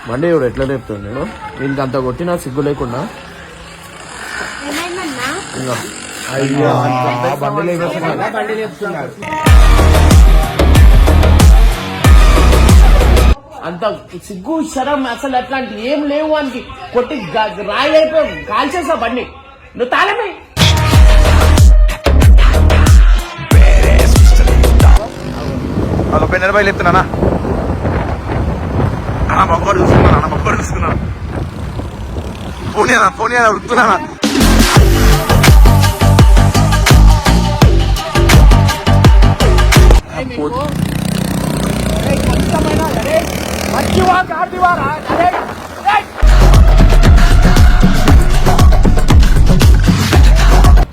బండి ఇప్పుడు ఎట్లా లేపుతుంది నేను వీనికి అంత కొట్టినా సిగ్గు లేకుండా ఇంకా అయ్యో బండి లేపుతున్నారు అంత సిగ్గు శరం అసలు అట్లాంటి ఏం లేవు వానికి కొట్టి రాయి అయిపోయి కాల్చేసా బండి నువ్వు తాళమే వాళ్ళ రూపాయలు చెప్తున్నానా మొక్కడు చూసుకున్నాను ఫోన్ ఉడుకుతున్నానా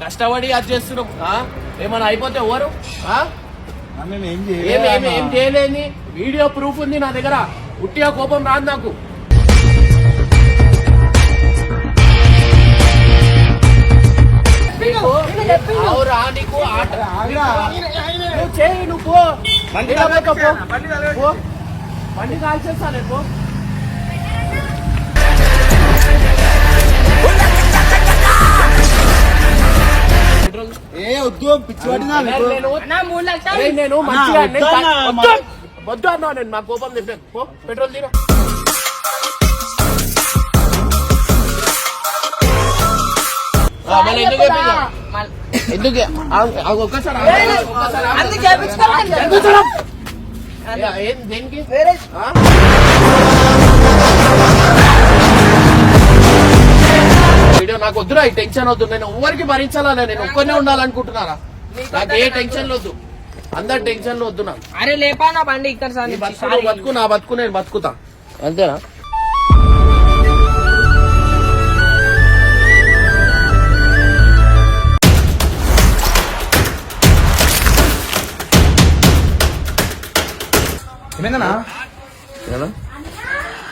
కష్టపడి అది చేస్తున్నాం ఏమైనా అయిపోతే ఎవరు ఏం చేయలేని వీడియో ప్రూఫ్ ఉంది నా దగ్గర ఉట్టిగా కోపం రాదు నాకు అవురా నీకు నువ్వు చేయి నువ్వు బండి కాల్చేస్తా నేను నేను మంచిగా వద్దు అన్నా నేను మా కోపం చెప్పాను పెట్రోల్ తీరా ఎందుకు ఒక్కసారి దేనికి వీడియో నాకు వద్దురా ఈ టెన్షన్ వద్దు నేను ఎవరికి భరించాలా నేను ఒక్కనే ఉండాలనుకుంటున్నారా నాకు ఏ టెన్షన్ వద్దు అందరు టెన్షన్ వద్దు నాకు అరే లేపా నా బండి ఇక్కడ బతుకు నా బతుకు నేను బతుకుతా అంతేనా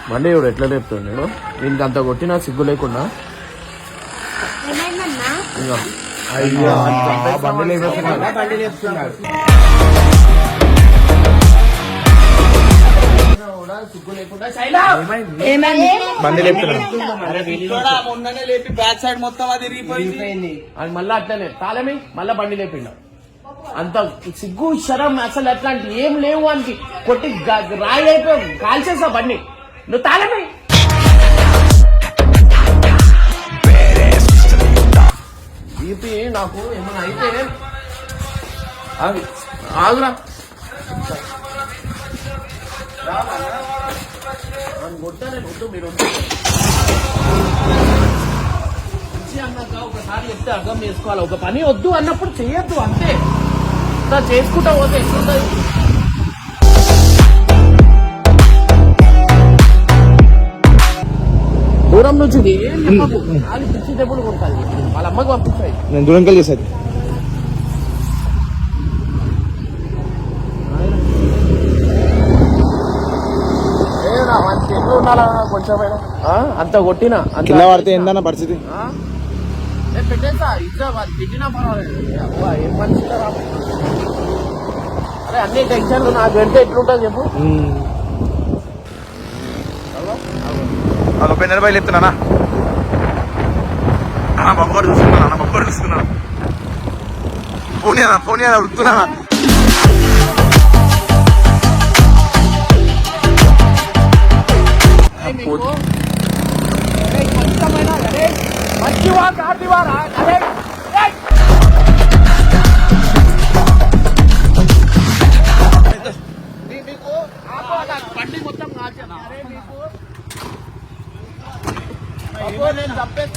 బండి ఇప్పుడు ఎట్లా లేపుతుంది నేను వీనికి అంత కొట్టినా సిగ్గు లేకుండా అయ్యో బండి లేపుతున్నారు సిగ్గు లేకుండా బండి లేపి బ్యాక్ సైడ్ మొత్తం అది రీపోయింది అది మళ్ళా అట్లనే తాళమే మళ్ళా బండి లేపిండ అంత సిగ్గు శరం అసలు అట్లాంటి ఏం లేవు వానికి కొట్టి రాయి అయిపోయి కాల్చేసా బండి నువ్వు తాళమే బీపీ నాకు ఏమైనా అయితే ఆగురా కొట్టానే వద్దు మీరు అన్నాక ఒకసారి చెప్తే అర్థం చేసుకోవాలి ఒక పని వద్దు అన్నప్పుడు చెయ్యొద్దు అంతే చేసుకుంటా పోతే ఎట్లుంటది దూరం నుంచి పిచ్చి తెప్పుడు కొట్టాలి వాళ్ళ అమ్మకి పంపిస్తాయి నేను దూరం కలిగేసాది మంచి ఎట్లు ఉండాలా కొంచెం అంత కొట్టినా కింద పడితే ఏందన్న పరిస్థితి పెట్టేస్తా ఇట్లా వాళ్ళు తిట్టినా పర్వాలేదు ఏం మనిషి అరే అన్ని టెన్షన్లు నాకు వెంటే ఎట్లుంటుంది చెప్పు వాళ్ళ రూపాయలు చెప్తున్నానా మొక్కడు చూసుకున్నాను ఫోన్ ఉడుకుతున్నానా మంచివా కాటివారా అరే మీకు బండి మొత్తం కాల్చాను అరే మీకు నేను తప్పేసి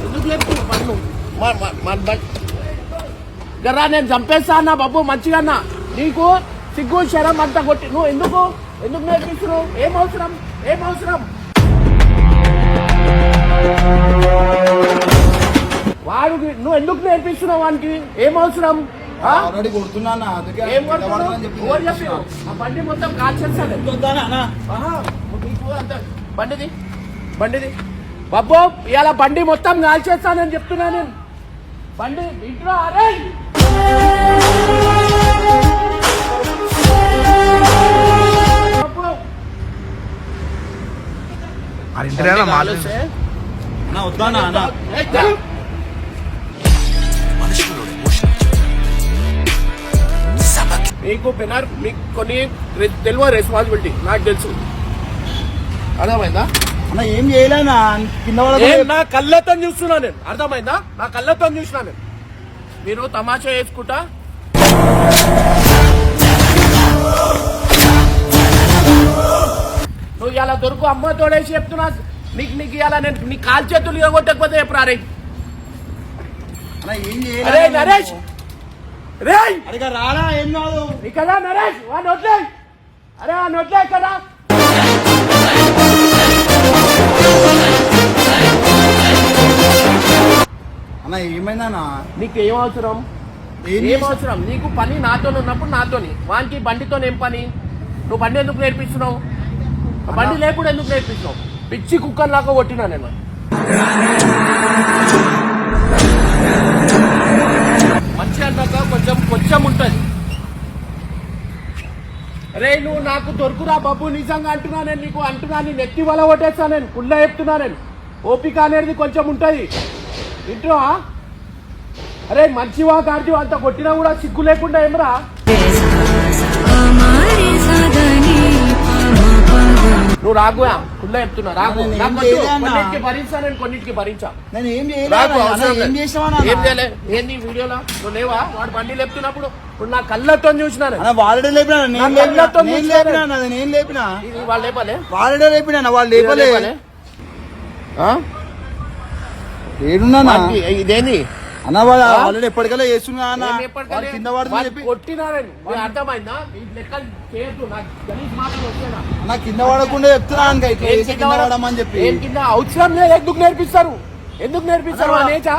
ఎందుకు లేపుతున్నారు పన్ను గర్రా నేను చంపేస్తా అన్నా బాబు మంచిగా అన్నా నీకు సిగ్గు శరం అంతా కొట్టి నువ్వు ఎందుకు నేర్పిస్తున్నావు ఏం అవసరం వాడు నువ్వు ఎందుకు నేర్పిస్తున్నావు వానికి ఏం అవసరం ఏం చెప్పావు ఆ బండి మొత్తం కాల్చేస్తాను బండిది బాబు ఇవాళ బండి మొత్తం కాల్చేస్తానని చెప్తున్నా నేను బండి ఇంట్లో అరే అది ఇంటిలో మాట్లాడు అన్న వద్దా అన్న మీకు బెనర్ మీకు కొన్ని తెలియ రెస్పాన్సిబిలిటీ నాకు తెలుసు అర్థమైందా అన్న ఏం చేయలేనా కింద నా కళ్ళతో చూస్తున్నా నేను అర్థమైందా నా కళ్ళతో చూసినా నేను మీరు తమాషా వేసుకుంటా నువ్వు ఇలా దొరుకు అమ్మ తోడేసి చెప్తున్నా నీకు ఇలా నేను నీ కాలు చేతులు కొట్టకపోతే ఎప్పుడు అరే ఏం అరే నరేష్ రే అడిగా రారా ఏం కాదు ఇక్కడ నరేష్ వాడిని వదిలే అరే వాడిని వదిలే కదా అన్న ఏమైందన్నా నీకు ఏం అవసరం ఏం అవసరం నీకు పని నాతో ఉన్నప్పుడు నాతోని వానికి బండితో ఏం పని నువ్వు బండి ఎందుకు నేర్పిస్తున్నావు బండి లేకుండా ఎందుకు నేర్పిస్తున్నావు పిచ్చి కుక్కర్ లాగా కొట్టినా నేను మంచి అన్నాక కొంచెం ఉంటది అరే నువ్వు నాకు దొరుకురా బాబు నిజంగా అంటున్నా నేను నీకు అంటున్నా నీ నెత్తి వల కొట్టేస్తా నేను కుళ్ళ చెప్తున్నా నేను ఓపిక అనేది కొంచెం ఉంటది ఇంట్లో అరే మంచివా గాడివా అంత కొట్టినా కూడా సిగ్గు లేకుండా ఏమరా నువ్వు రాగుయా కుళ్ళ చెప్తున్నా రాగు కొన్నిటికి భరించా నేను కొన్నిటికి భరించా నేను ఏం రాగు ఏం చేసావా ఏం చేయలే ఏంది వీడియోలో నువ్వు లేవా వాడు బండి లేపుతున్నప్పుడు ఇప్పుడు నా కళ్ళతో చూసినా వాడే లేపినా నేను లేపినా వాళ్ళు లేపాలే వాడే లేపినా వాళ్ళు లేపలే ఏడున్నా ఇదేంది అన్న వాళ్ళు ఆల్రెడీ ఎప్పటికల్లా చేస్తున్నా అన్న వాళ్ళు కింద పడుతుంది చెప్పి కొట్టినారని అర్థమైందా ఈ లెక్కలు చేయొద్దు నాకు గలీజ్ మాటలు వచ్చేనా అన్న కింద పడకుండా చెప్తున్నా కింద పడమని చెప్పి ఏం కింద అవసరం లేదు ఎందుకు నేర్పిస్తారు అనేచా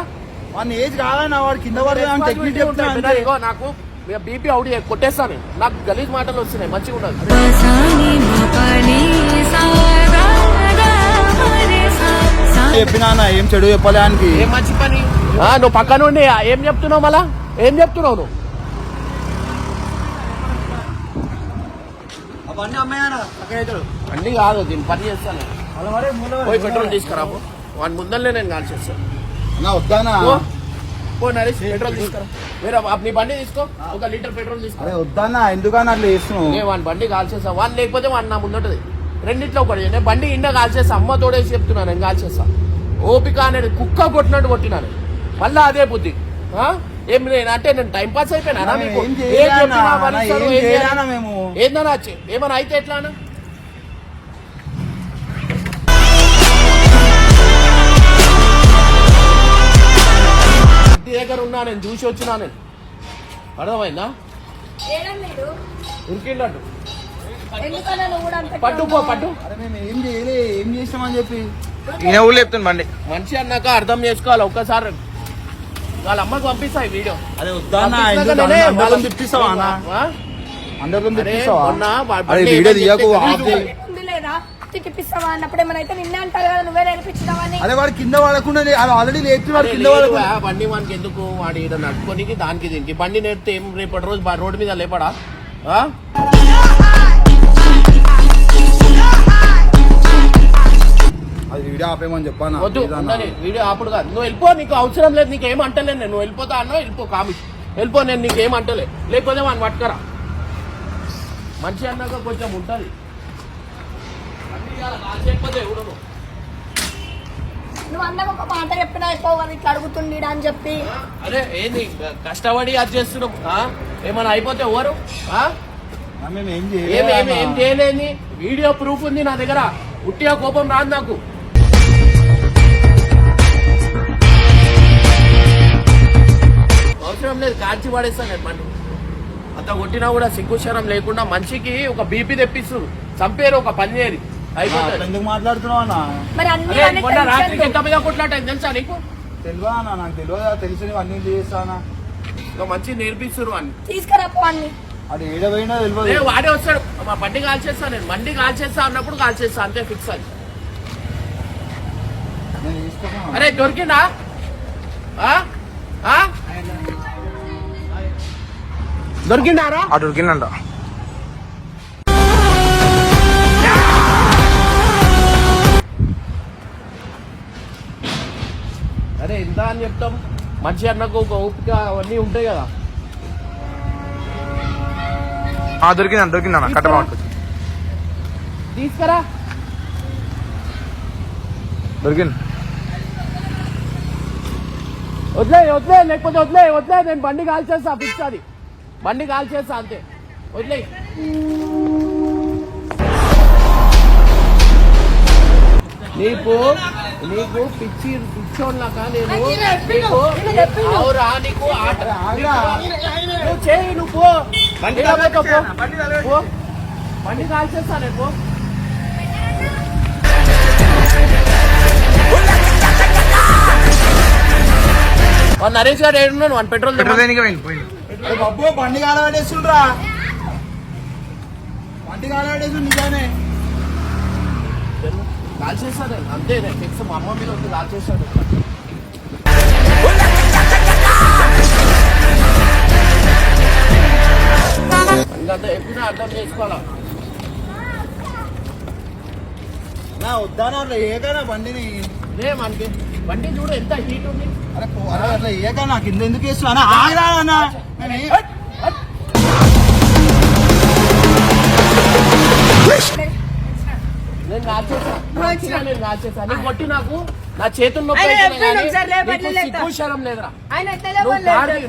వాడిని ఏజ్ కాదన్న వాడు కింద పడదని టెక్నిక్ చెప్తున్నా ఇగో నాకు బీపీ అవుట్ కొట్టేస్తాను నాకు గలీజ్ మాటలు వస్తున్నాయి మంచిగా ఉండదు చెప్పినా ఏం చెడు చెప్పలేనికి ఏం మంచి పని నువ్వు పక్క నుండి ఏం చెప్తున్నావు మళ్ళా ఏం చెప్తున్నావు నువ్వు అన్ని కాదు దీన్ని పని చేస్తాను పోయి పెట్రోల్ తీసుకురా వాడి ముందరనే నేను కాల్ చేస్తాను వద్దానా పో నరేష్ పెట్రోల్ తీసుకురా వేరే నీ బండి తీసుకో 1 లీటర్ పెట్రోల్ తీసుకో వద్దానా ఎందుకని అట్లా చేస్తున్నావు నేను వాడి బండి కాల్ చేస్తా వాడిని లేకపోతే వాడిని నా ముందటది రెండిట్లో ఒకటి నేను బండి ఇండ కాల్ చేస్తా అమ్మ తోడేసి చెప్తున్నాను నేను కాల్ చేస్తా ఓపిక అనేది కుక్క కొట్టినట్టు కొట్టినాను మళ్ళా అదే బుద్ధి ఏం అంటే నేను టైం పాస్ అయిపోయినా మీకు ఏందన్నా ఏమన్నా అయితే ఎట్లా ఇంటి దగ్గర ఉన్నా నేను చూసి వచ్చినా నేను అర్థమైందా ఉరికిండట్టు పట్టు పట్టు ఏం చేయలే ఏం చేసామని చెప్పి ఈయన ఊళ్ళు చెప్తుంది బండి మనిషి అన్నాక అర్థం చేసుకోవాలి ఒక్కసారి వాళ్ళ అమ్మకి పంపిస్తాయి వీడియో అదే వద్దా తిప్పిస్తావా అందరితో తిప్పిస్తావా వీడియో తీయకు తిప్పిస్తావా అన్నప్పుడు ఏమైనా అయితే నిన్నే అంటారు కదా నువ్వే నేర్పించినావని అదే వాడు కింద వాడకుండా ఆల్రెడీ లేపుతున్నాడు కింద వాడకుండా బండి వానికి ఎందుకు వాడి నడుపుకోనికి దానికి దీనికి బండి నేర్పితే ఏం రేపటి రోజు రోడ్డు మీద లేపడా అది వీడియో ఆపేమని చెప్పాను వద్దు వీడియో ఆపుడు కాదు నువ్వు వెళ్ళిపో నీకు అవసరం లేదు నీకు ఏం అంటలేదు నేను నువ్వు వెళ్ళిపోతా అన్నా వెళ్ళిపో కామి వెళ్ళిపో నేను నీకు ఏం అంటలే లేకపోతే వాడిని పట్టుకరా మంచి అన్నాక కొంచెం ఉంటుంది నువ్వు అన్నకు ఒక మాట చెప్పినా ఎక్కువ ఇట్లా అడుగుతుండీ అని చెప్పి అరే ఏంది కష్టపడి అది చేస్తున్నాం ఏమైనా అయిపోతే ఎవరు ఏం చేయలేని వీడియో ప్రూఫ్ ఉంది నా దగ్గర ఉట్టిగా కోపం రాదు నాకు అవసరం లేదు కాల్చి పడేస్తాను నేను బండి అంత కొట్టినా కూడా సిగ్గుశరం లేకుండా మనిషికి ఒక బీపీ తెప్పిస్తుంది చంపేరు ఒక పని చేయరు అయిపోతుంది ఎందుకు మాట్లాడుతున్నావా మొన్న రాత్రికి ఎంత మీద కొట్లాటైంది తెలుసా నీకు తెలియదా నాకు తెలియదా తెలిసి అన్ని చేస్తానా ఒక మంచి నేర్పిస్తారు అని తీసుకురాపో అన్ని అది ఏడవైనా తెలియదు వాడే వస్తాడు మా బండి కాల్ చేస్తా నేను బండి కాల్ చేస్తా అన్నప్పుడు కాల్ చేస్తా అంతే ఫిక్స్ అది అరే దొరికిందా దొరికిండారా? అటు ఉరికిందంట. అరే ఎంత అని చెప్తాం, మంచి అన్నకు ఒక ఓపిక అవన్నీ ఉంటాయి కదా. దొరికిందన్న కట్ట బాగుంటుంది. తీసుకురా. దొరికింది. వదిలే వదిలే, లేకపోతే వదిలే వదిలే, నేను బండి కాల్చేస్తా, ఫిక్స్ అది, బండి కాల్చేస్తా అంతే, వదిలే. నీకు నీకు పిచ్చోళ్ళక నేను నీకు అవురా, నీకు ఆట నువ్వు చేయి, నువ్వు పో, బండి పో, బండి కాల్చేస్తా నేను, పో. నరేష్ గారు ఏడున్నాను, వన్ పెట్రోల్ బాబు బండి కాలబెట్టేస్తుండ్రా, బండి కాలబెట్టేసు నిజానే. కాల్ చేస్తాను అంతే, నేను ఫిక్స్, మా అమ్మ మీద వచ్చి కాల్ చేస్తాడు. అంతా ఎప్పుడు అర్థం చేసుకోవాలా. నా వద్దానా అట్లా ఏకనా బండిని, మనకి బండి చూడు ఎంత హీట్ ఉంది. అరే అరే అట్లా ఏక నాకు కింద ఎందుకు వేస్తున్నా ఆగరా అన్న. నేను కాల్చేసా, నేను కాల్చేసా, నీకు కొట్టి నాకు నా చేతుల్లో శరం లేదురా.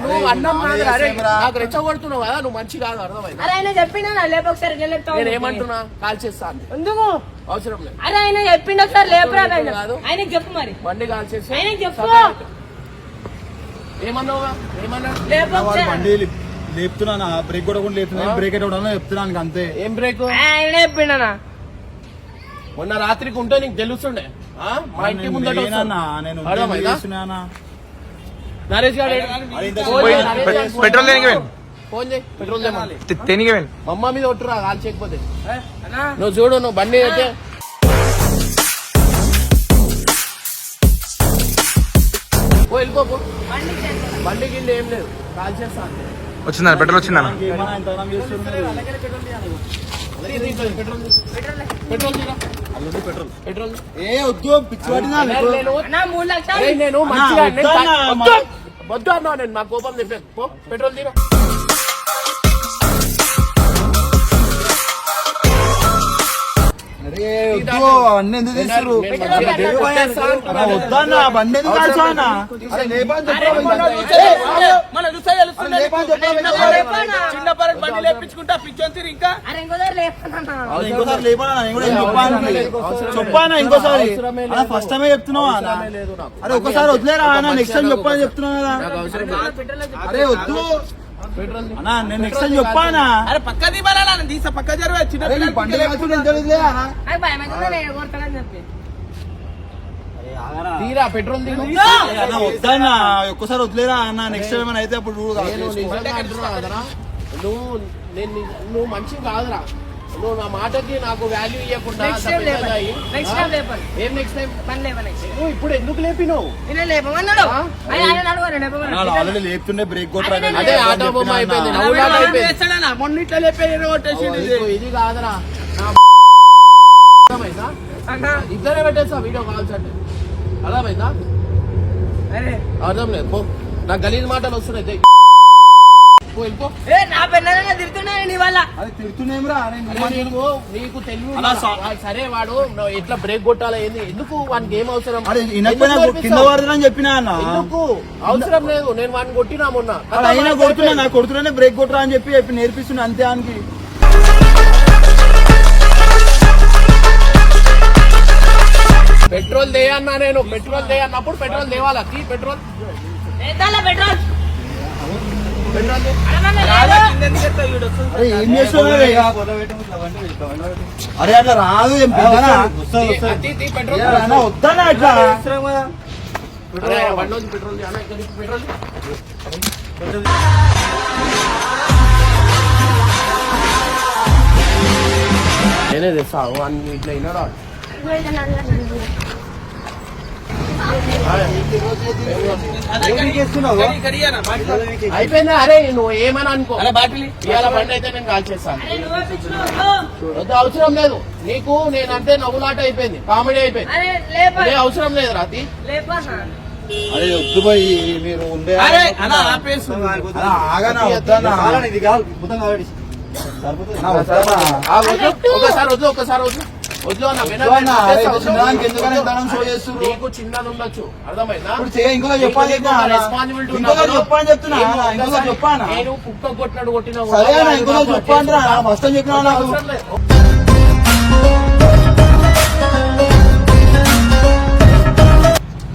నువ్వు అన్నం కాదురా, అరే నాకు రెచ్చగొడుతున్నావు కదా, నువ్వు మంచి కాదు, అర్థమైంది. నేను ఏమంటున్నా, కాల్చేస్తా ఎందుకు అవసరం లేదు. అరే ఆయన చెప్పిండు ఒకసారి లేపురా, ఆయనకి చెప్పు మరి, బండి కాల్చేసి ఆయనకి చెప్పు. ఏమన్నావుగా, ఏమన్నా బండి లేపుతున్నా, బ్రేక్ కూడా లేపుతున్నా, బ్రేక్ అయితే చెప్తున్నాను అంతే. ఏం బ్రేక్? ఆయన చెప్పిండనా మొన్న రాత్రికి ఉంటే నీకు తెలుస్తుండే, మా ఇంటి ముందట నరేష్ గారు పెట్రోల్ దేనికి పోయింది? ఫోన్ చేయి, పెట్రోల్ తెనికి పోయింది. మా అమ్మ మీద కొట్టురా కాల్ చేయకపోతే. నువ్వు చూడు, నువ్వు బండి అయితే వెళ్ళిపోకు, బండి గిల్లి ఏం లేదు, కాల్ చేస్తా అంతే. వచ్చిందా పెట్రోల్? వచ్చిందన్న పెట్రోల్ ఏ వద్దు పిచ్చి పట్టినా నేను మంచిగా వద్దు అన్నా, నేను మా కోపం చెప్పాను. పో పెట్రోల్ తీరా. అరే వద్దు, అవన్నీ ఎందుకు చేస్తారు? వద్దన్నా బండి ఎందుకు కాల్చావన్నా? చిన్నపరం బండి లేపించుకుంటా పిచ్చొంతిరి ఇంకా ఇంకోసారి లేపనా, చెప్పానా ఇంకోసారి? ఫస్ట్ టైమే చెప్తున్నావా? అరే ఒక్కసారి వదిలేరా అన్న, నెక్స్ట్ టైం చెప్పని చెప్తున్నావు కదా. అరే వద్దు అన్నా, నేను నెక్స్ట్ టైం చెప్పానా? అరే పక్క తీసా, పక్క జరుగు, చిన్న బండి తీరా పెట్రోల్ వద్దన్నా, ఒక్కసారి వదిలేరా అన్న, నెక్స్ట్ టైం ఏమైనా అయితే అప్పుడు అంటున్నావు కదరా, నువ్వు మంచివి కాదురా. నువ్వు నా మాటకి నాకు వాల్యూ ఇవ్వకుండా ఏం నెక్స్ట్ టైం నువ్వు ఇప్పుడు ఎందుకు లేపినావు? ఆల్రెడీ లేపుతుండే బ్రేక్ కొట్టరా. అదే ఆటో బొమ్మ అయిపోయింది, మొన్నిట్లో లేపేది. ఇది కాదురా, అర్థమైందా? ఇద్దరే పెట్టేస్తా వీడియో కాల్స్ అంటే, అర్థమైందా? అర్థం లేదు, పో. నాకు గలీజ్ మాటలు వస్తున్నాయి. నా పిల్లలు తిడుతున్నాను నీ వల్ల. అది తిడుతున్నారా? నీకు తెలివి సరే, వాడు ఎట్లా బ్రేక్ కొట్టాలా ఏంది, ఎందుకు వానికి ఏం అవసరం? కింద పడదని చెప్పినా అన్న, ఎందుకు అవసరం లేదు, నేను వాడిని కొట్టినా మొన్న. అయినా కొడుతున్నా, నాకు కొడుతున్నానే బ్రేక్ కొట్టరా అని చెప్పి నేర్పిస్తున్నా అంతే. ఆయనకి పెట్రోల్ దేయన్నా, నేను పెట్రోల్ దేయన్నప్పుడు పెట్రోల్ దేవాలా? పెట్రోల్ పెట్రోల్ అరే ఏం చేస్తున్నావు? అరే అట్లా రాదు, వద్దన్నా అట్లా. నేనే తెస్తావు అన్ని ఇట్లా అయినాడు. అయిపోయిందా? అరే నువ్వు ఏమని అనుకో, ఇవాళ బండి అయితే నేను కాల్ చేస్తాను. వద్దు, అవసరం లేదు నీకు. నేనంటే నవ్వులాట అయిపోయింది, కామెడీ అయిపోయింది. ఏ అవసరం లేదు రాతి. అరే వద్దు పోయి మీరు ఉండే ఆగనా వద్దన్నా ఒకసారి వద్దు, ఒకసారి వద్దు వద్దు అన్న. నీకు చిన్నది ఉండొచ్చు, అర్థమైందా? ఇంకొక చెప్పాలి రెస్పాన్సిబిలిటీ చెప్పని చెప్తున్నా ఇంకొక చెప్పాను నేను కుక్క కొట్టినాడు కొట్టినా సరే అన్న ఇంకొక చెప్పాను రా ఫస్ట్ టైం చెప్పినా నాకు అవసరం లేదు.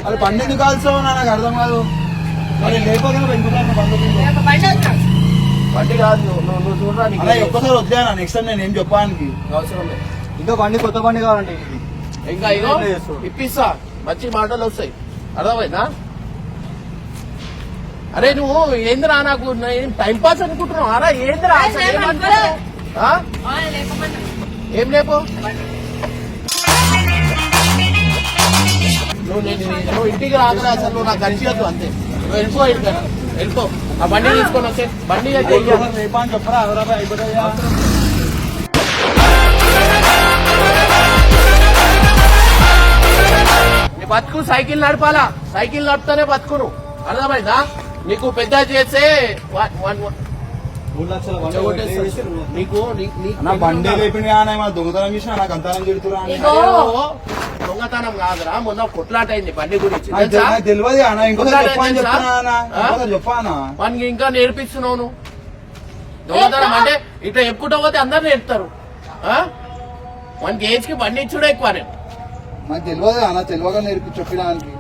అది బండి ఎందుకు కాల్సావు నాకు అర్థం కాదు. మరి లేకపోతే బండి కాదు, నువ్వు చూడరా. నీకు అలా ఒక్కసారి వద్దానా నెక్స్ట్ టైం నేను ఏం చెప్పడానికి అవసరం లేదు. ఇంకా బండి కొత్త బండి కావాలంటే ఇంకా ఇగో ఇప్పిస్తా, మంచి మాటలు వస్తాయి, అర్థమైందా? అరే నువ్వు ఏందిరా, నాకు టైం పాస్ అనుకుంటున్నావు. అరా ఏందిరా అసలు ఏమనుకుంటున్నావు? ఆ? ఏం లేపు నువ్వు ఇంటికి రాదురా, అసలు నువ్వు నాకు కలిసియద్దు అంతే. నువ్వు వెళ్ళిపో, ఇంటికి వెళ్ళిపో. ఆ బండి తీసుకొని వచ్చే, బండి అయితే చెప్పరా అయిపోతాయా నీ బతుకు సైకిల్ నడపాలా, సైకిల్ నడుపుతానే బతుకును, అర్థమైందా? నీకు పెద్ద చేస్తే 3 లక్షల నీకు బండి లేపింది దొంగతనం చేసిన నాకు అంతనం చెడుతురా దొంగతనం కాదురా, మొన్న కొట్లాట అయింది బండి గురించి, తెలియదు అన్న ఇంకోసారి చెప్పానా వానికి ఇంకా నేర్పిస్తున్నావు నువ్వు. దొంగతనం అంటే ఇట్లా చెప్పుకుంటా పోతే అందరు నేర్పుతారు. వానికి ఏజ్ కి బండి ఇచ్చుడే ఎక్కువ. నేను నాకు తెలియదు అన్న, తెలియక నేర్పి చెప్పడానికి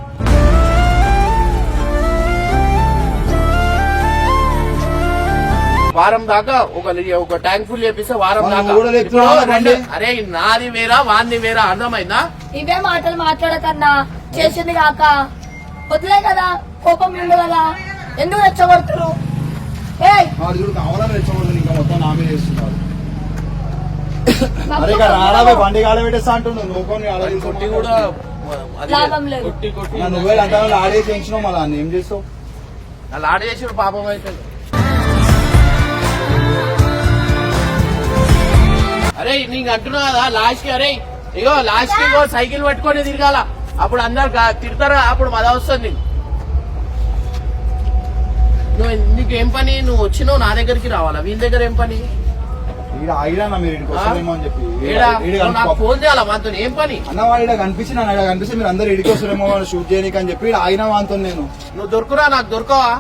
వారం దాకా ఒక ట్యాంక్ ఫుల్ చేపిస్తే వారం మనం దాకా. కూడా తెచ్చుకున్నాం ఇప్పుడు బండి. అరే నాది వేరా వాంది వేరా, అర్థమైందా? ఇవే మాటలు మాట్లాడకన్నా చేసింది కాక వదిలే కదా, కోపం ఉండు కదా, ఎందుకు రెచ్చగొడుతురు? వాడు చూడు కావాలని రెచ్చగొడుతుంది, ఇంకా మొత్తం నా మీద చేస్తున్నారు. అరే ఇక్కడ రాడా బండి కాడ పెట్టేస్తా అంటున్నావు నువ్వు కొట్టి కూడా అది లాభం లేదు. కొట్టి కొట్టి నువ్వే అంతా ఆడేసి పెంచినావు మళ్ళా ఏం చేస్తావు అలా ఆడేసాడు పాపం అయితే. అరే నీకు అంటున్నా కదా లాస్ట్ కి, అరే ఇగో లాస్ట్ కి ఇగో సైకిల్ పట్టుకొని తిరగాల, అప్పుడు అందరు తిడతారు, అప్పుడు మద వస్తుంది. నీకు ఏం పని? నువ్వు వచ్చినావు నా దగ్గరికి రావాలా, వీళ్ళ దగ్గర ఏం పని? ఆగినా మీరు ఇంటికి వస్తారేమో అని చెప్పి నాకు ఫోన్ చేయాలా మాతో, ఏం పని? అన్న వాడు ఇక్కడ కనిపించి నన్ను ఇక్కడ కనిపిస్తే మీరు అందరు ఇడికి వస్తారేమో షూట్ చేయడానికి అని చెప్పి ఆగినా వాంతో నేను. నువ్వు దొరుకురా, నాకు దొరకవా?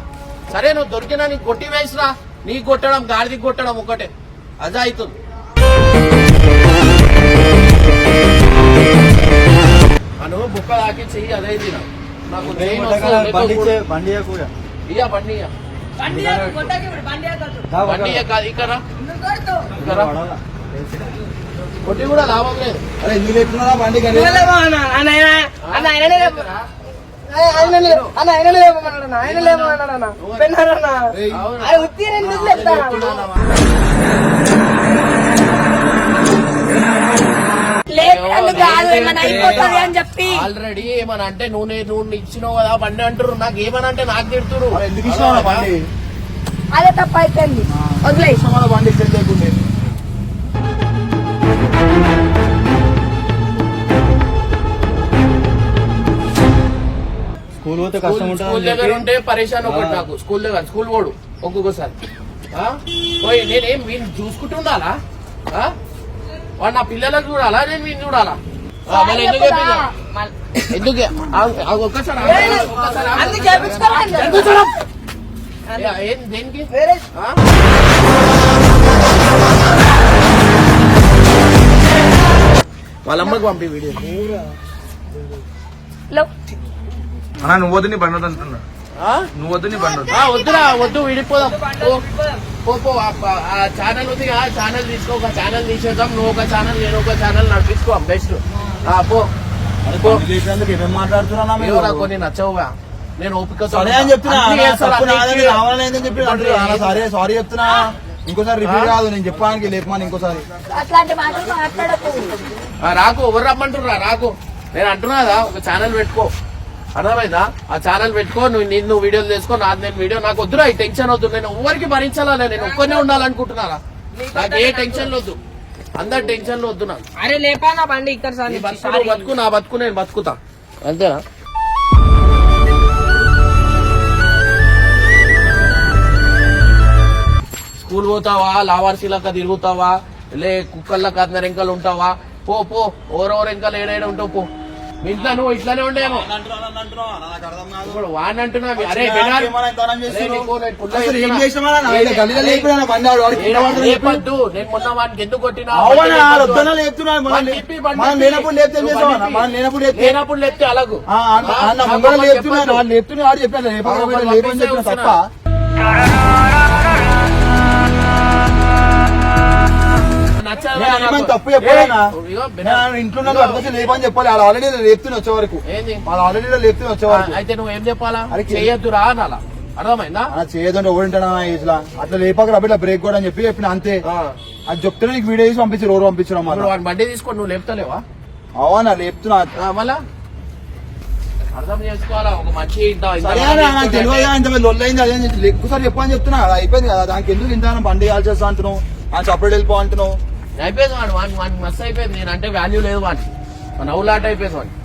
సరే నువ్వు దొరికినా నీకు కొట్టి వేసిరా, నీకు కొట్టడం గాడిదికి కొట్టడం ఒకటే, అదే అవుతుంది. అను బుక్క దాకి చెయ్యి అదే తినా, నాకు బండి కూడా ఇయ్యా బండి ఇయ్యా. బండి ఇయ్య కాదు, ఇక్కడ కొట్టి కూడా లాభం లేదు. అరే ఎందుకు లేపుతున్నారా బండి అయిపోతుంది అని చెప్పి ఆల్రెడీ ఏమని అంటే నువ్వు ఇచ్చినావు కదా బండి అంటారు, నాకు ఏమని అంటే నాకు తిడుతురు. ఎందుకు ఇష్టం బండి? అదే తప్ప అయిపోయింది, వదిలే. బండి ఇచ్చేది లేకుండే స్కూల్ పోతే కష్టం స్కూల్ దగ్గర ఉంటే పరేషాన్ ఒకటి నాకు, స్కూల్ దగ్గర స్కూల్ పోడు ఒక్కొక్కసారి. పోయి నేనేం వీళ్ళు చూసుకుంటుండాలా? వాడు నా పిల్లలకు చూడాలా, నేను వీళ్ళు చూడాలా? మళ్ళీ ఎందుకు చెప్పిందా? ఎందుకు ఒక్కసారి దేనికి? వాళ్ళ అమ్మకి పంపి వీడియో. అన్నా నువ్వు వద్దు నీ బండి వద్దు అంటున్నా, నువ్వు వద్దు నీ బండి వద్దు. వద్దురా, వద్దు విడిపోదాం. పో ఆ ఛానల్ ఉంది కదా, ఛానల్ తీసుకో, ఒక ఛానల్ తీసేద్దాం. నువ్వు ఒక ఛానల్, నేను ఒక ఛానల్ నడిపించుకో, బెస్ట్. పో ఏమేమి మాట్లాడుతున్నా కొన్ని నచ్చవుగా, నేను ఓపిక సరే అని చెప్తున్నా సరే సారీ చెప్తున్నా, ఇంకోసారి రిపీట్ కాదు నేను చెప్పడానికి లేపమని ఇంకోసారి. అట్లాంటి మాటలు మాట్లాడకు. రాకు, ఎవరు రమ్మంటున్నా రాకు. నేను అంటున్నా కదా, ఒక ఛానల్ పెట్టుకో, అర్థమైందా? ఆ ఛానల్ పెట్టుకో, నువ్వు వీడియోలు చేసుకో, నాది నేను వీడియో. నాకు వద్దురా ఈ టెన్షన్ వద్దు, నేను ఎవరికి భరించాలా, నేను ఒక్కనే ఉండాలనుకుంటున్నారా? నాకు ఏ టెన్షన్లు వద్దు, అందరు టెన్షన్లు వద్దు నాకు. అరే లేపానా బండి ఇక్కడ సార్ నీ బతుకు నువ్వు బతుకు, నా బతుకు నేను బతుకుతా, అంతేనా? స్కూల్ పోతావా, లావార్సీలక్క తిరుగుతావా, లే కుక్కర్లక్క అందరు ఎంకలు ఉంటావా? పో పో, ఓరెవరు ఎంకలు ఏడైనా ఉంటావు పో. మీ ఇంట్లో నువ్వు ఇట్లానే ఉండేమో. ఇప్పుడు వాడిని అంటున్నా, అరే వినాలి. అరే నీకు నేను పుల్ల అసలు ఏం చెప్తున్నా. చేసినామా నా? ఈడ గల్లీలో లేపినా బండి ఆడు వాడికి కింద పడతాడు చెప్పు. లేపద్దు, నేను మొన్న వాడికి ఎందుకు కొట్టినా? అవునా వద్దనా లేపుతున్నాడు మనం బండి తిప్పి, బండి మనం తిప్పి. లేనప్పుడు లేపితే ఏం చేస్తావా? మనం లేనప్పుడు లేపితే లేనప్పుడు లేపితే అలాగు అన్న ముందర లేపుతున్నాడు, వాడు లేపుతున్నాడు, వాడు చెప్పాను లేపని చెప్పిన తప్ప. నేను ఏమైనా తప్పు చెప్పాలన్నా? నేను ఇంట్లో అడ్రస్ లేపని చెప్పాలి. వాళ్ళు ఆల్రెడీ లేపుతున్నా వచ్చే వరకు, ఏంది? వాళ్ళు ఆల్రెడీ లేపుతున్నా వచ్చే వరకు. అయితే నువ్వు ఏం చెప్పాలా? అరే చేయొద్దురా అనాలా, అర్థమైందా? అలా చేయదంటే ఓడింటాడా ఇట్లా అట్లా లేపాక రబ్బి బ్రేక్ కూడా అని చెప్పిన అంతే. అది చెప్తున్నా నీకు వీడియో తీసి పంపించి రోడ్ పంపించడం ఇప్పుడు వాడి బండి తీసుకొని నువ్వు లేపుతలేవా? అవునా లేపుతున్నా. మళ్ళా అర్థం చేసుకోవాలా, ఒక మంచి సరే అన్న, నాకు తెలియదు ఇంత లొల్లైంది అదే ఎక్కువసారి చెప్పని చెప్తున్నా. అది అయిపోయింది కదా, దానికి ఎందుకు ఇంత బండి కాల్ చేస్తా అంటున్నావు, ఆ సపరేట్ వెళ్ళిపో అంటున్నావు. అయిపోయింది వాడు, వాడికి మస్తు అయిపోయింది. నేనంటే వాల్యూ లేదు వాడికి, నవ్వులాట అయిపోయింది వాడికి.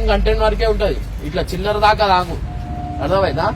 కంటెంట్ వరకే ఉంటది, ఇట్లా చిల్లర దాకా రాకు, అర్థమైందా?